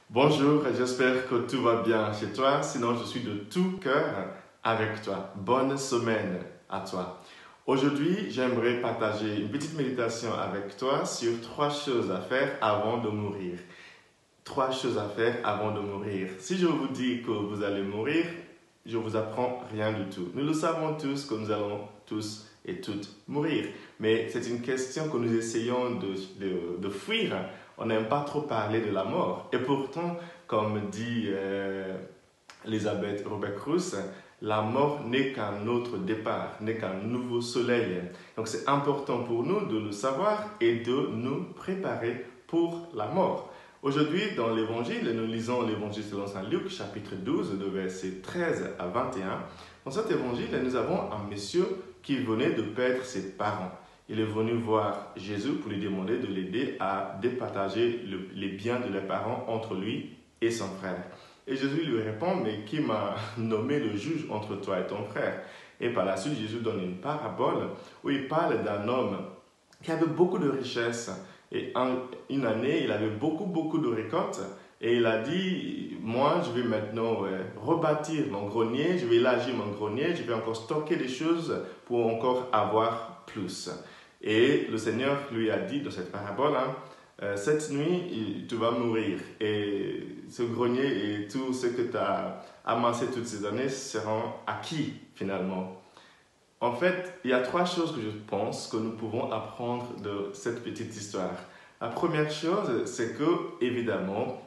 Bonjour, j'espère que tout va bien chez toi. Sinon, je suis de tout cœur avec toi. Bonne semaine à toi. Aujourd'hui, j'aimerais partager une petite méditation avec toi sur 3 choses à faire avant de mourir. 3 choses à faire avant de mourir. Si je vous dis que vous allez mourir, je vous apprends rien du tout. Nous le savons tous que nous allons tous et toutes mourir. Mais c'est une question que nous essayons de fuir. On n'aime pas trop parler de la mort. Et pourtant, comme dit Elisabeth Robert-Cruz, la mort n'est qu'un autre départ, n'est qu'un nouveau soleil. Donc c'est important pour nous de le savoir et de nous préparer pour la mort. Aujourd'hui, dans l'Évangile, nous lisons l'Évangile selon Saint Luc, chapitre 12, de versets 13 à 21. Dans cet Évangile, nous avons un monsieur qui venait de perdre ses parents. Il est venu voir Jésus pour lui demander de l'aider à départager les biens de leurs parents entre lui et son frère. Et Jésus lui répond, mais qui m'a nommé le juge entre toi et ton frère? Et par la suite, Jésus donne une parabole où il parle d'un homme qui avait beaucoup de richesses. Et une année, il avait beaucoup de récoltes. Et il a dit, moi, je vais maintenant rebâtir mon grenier, je vais élargir mon grenier, je vais encore stocker des choses pour encore avoir plus. Et le Seigneur lui a dit dans cette parabole, cette nuit, tu vas mourir. Et ce grenier et tout ce que tu as amassé toutes ces années seront acquis finalement. En fait, il y a 3 choses que je pense que nous pouvons apprendre de cette petite histoire. La première chose, c'est que, évidemment,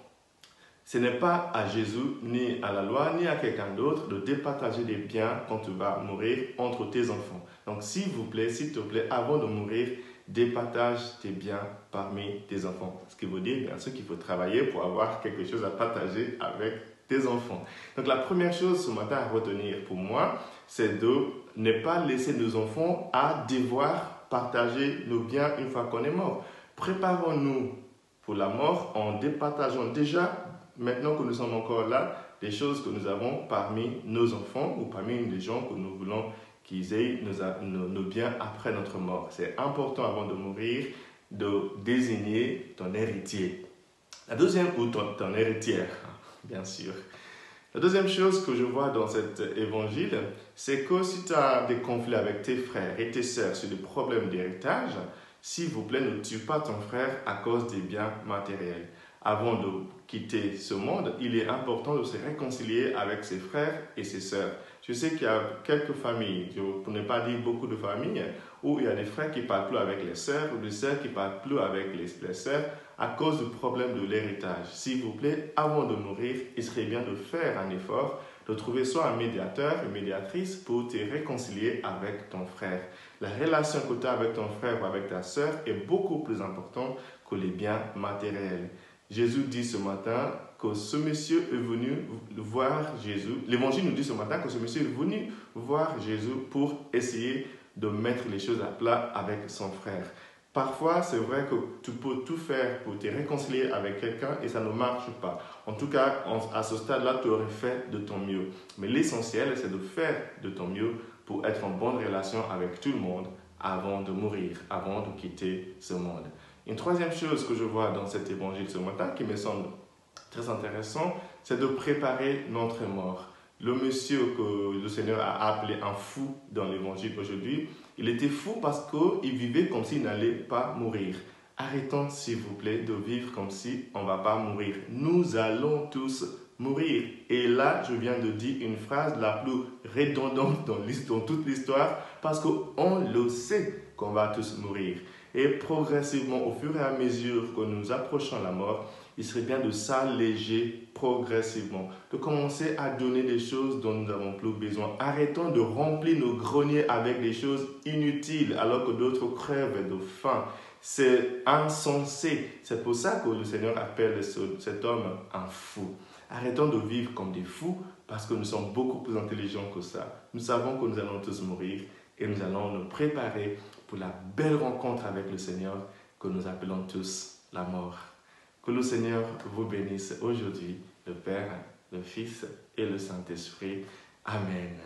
ce n'est pas à Jésus, ni à la loi, ni à quelqu'un d'autre de départager des biens quand tu vas mourir entre tes enfants. Donc, s'il te plaît, avant de mourir, départage tes biens parmi tes enfants. Ce qui veut dire, bien sûr, qu'il faut travailler pour avoir quelque chose à partager avec tes enfants. Donc, la première chose ce matin à retenir pour moi, c'est de ne pas laisser nos enfants à devoir partager nos biens une fois qu'on est mort. Préparons-nous pour la mort en départageant déjà, maintenant que nous sommes encore là, des choses que nous avons parmi nos enfants ou parmi les gens que nous voulons qu'ils aient nos biens après notre mort. C'est important avant de mourir de désigner ton héritier. La deuxième, ou ton héritière, bien sûr. La deuxième chose que je vois dans cet évangile, c'est que si tu as des conflits avec tes frères et tes sœurs sur des problèmes d'héritage, s'il vous plaît, ne tue pas ton frère à cause des biens matériels. Avant de quitter ce monde, il est important de se réconcilier avec ses frères et ses sœurs. Je sais qu'il y a quelques familles, pour ne pas dire beaucoup de familles, où il y a des frères qui ne parlent plus avec les sœurs ou des sœurs qui ne parlent plus avec les sœurs à cause du problème de l'héritage. S'il vous plaît, avant de mourir, il serait bien de faire un effort, de trouver soit un médiateur, une médiatrice pour te réconcilier avec ton frère. La relation que tu as avec ton frère ou avec ta sœur est beaucoup plus importante que les biens matériels. Jésus dit ce matin que ce monsieur est venu voir Jésus. L'Évangile nous dit ce matin que ce monsieur est venu voir Jésus pour essayer de mettre les choses à plat avec son frère. Parfois, c'est vrai que tu peux tout faire pour te réconcilier avec quelqu'un et ça ne marche pas. En tout cas, à ce stade-là, tu aurais fait de ton mieux. Mais l'essentiel, c'est de faire de ton mieux pour être en bonne relation avec tout le monde avant de mourir, avant de quitter ce monde. Une troisième chose que je vois dans cet évangile ce matin qui me semble très intéressant, c'est de préparer notre mort. Le monsieur que le Seigneur a appelé un fou dans l'évangile aujourd'hui, il était fou parce qu'il vivait comme s'il n'allait pas mourir. Arrêtons, s'il vous plaît, de vivre comme si on ne va pas mourir. Nous allons tous mourir. Et là, je viens de dire une phrase la plus redondante dans toute l'histoire parce qu'on le sait qu'on va tous mourir. Et progressivement, au fur et à mesure que nous approchons la mort, il serait bien de s'alléger progressivement, de commencer à donner des choses dont nous n'avons plus besoin. Arrêtons de remplir nos greniers avec des choses inutiles alors que d'autres crèvent de faim. C'est insensé. C'est pour ça que le Seigneur appelle cet homme un fou. Arrêtons de vivre comme des fous parce que nous sommes beaucoup plus intelligents que ça. Nous savons que nous allons tous mourir et nous allons nous préparer pour la belle rencontre avec le Seigneur que nous appelons tous la mort. Que le Seigneur vous bénisse aujourd'hui, le Père, le Fils et le Saint-Esprit. Amen.